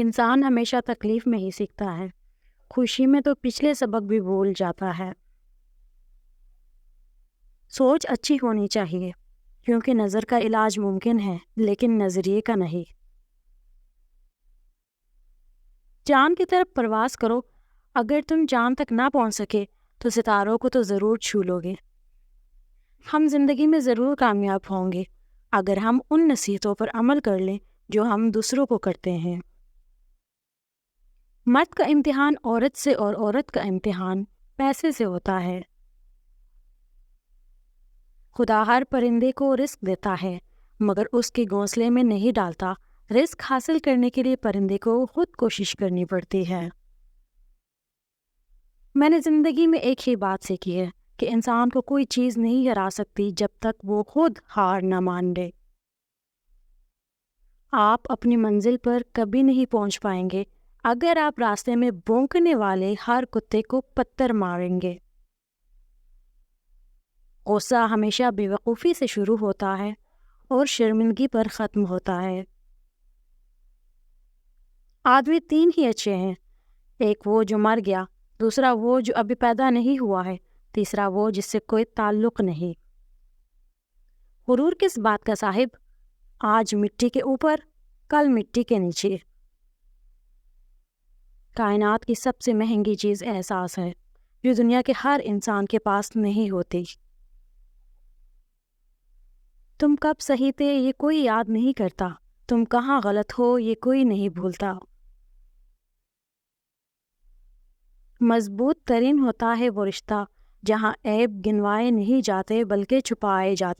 انسان ہمیشہ تکلیف میں ہی سیکھتا ہے، خوشی میں تو پچھلے سبق بھی بھول جاتا ہے۔ سوچ اچھی ہونی چاہیے، کیونکہ نظر کا علاج ممکن ہے لیکن نظریے کا نہیں۔ چاند کی طرف پرواز کرو، اگر تم چاند تک نہ پہنچ سکے تو ستاروں کو تو ضرور چھو لو گے۔ ہم زندگی میں ضرور کامیاب ہوں گے اگر ہم ان نصیحتوں پر عمل کر لیں جو ہم دوسروں کو کرتے ہیں۔ مرد کا امتحان عورت سے اور عورت کا امتحان پیسے سے ہوتا ہے۔ خدا ہر پرندے کو رزق دیتا ہے مگر اس کے گھونسلے میں نہیں ڈالتا۔ رزق حاصل کرنے کے لیے پرندے کو خود کوشش کرنی پڑتی ہے۔ میں نے زندگی میں ایک ہی بات سیکھی ہے کہ انسان کو کوئی چیز نہیں ہرا سکتی جب تک وہ خود ہار نہ مان لے۔ آپ اپنی منزل پر کبھی نہیں پہنچ پائیں گے اگر آپ راستے میں بھونکنے والے ہر کتے کو پتھر ماریں گے۔ غصہ ہمیشہ بے وقوفی سے شروع ہوتا ہے اور شرمندگی پر ختم ہوتا ہے۔ آدمی تین ہی اچھے ہیں، ایک وہ جو مر گیا، دوسرا وہ جو ابھی پیدا نہیں ہوا ہے، تیسرا وہ جس سے کوئی تعلق نہیں۔ غرور کس بات کا صاحب؟ آج مٹی کے اوپر، کل مٹی کے نیچے۔ کائنات کی سب سے مہنگی چیز احساس ہے جو دنیا کے ہر انسان کے پاس نہیں ہوتی۔ تم کب صحیح تھے یہ کوئی یاد نہیں کرتا، تم کہاں غلط ہو یہ کوئی نہیں بھولتا۔ مضبوط ترین ہوتا ہے وہ رشتہ جہاں عیب گنوائے نہیں جاتے بلکہ چھپائے جاتے۔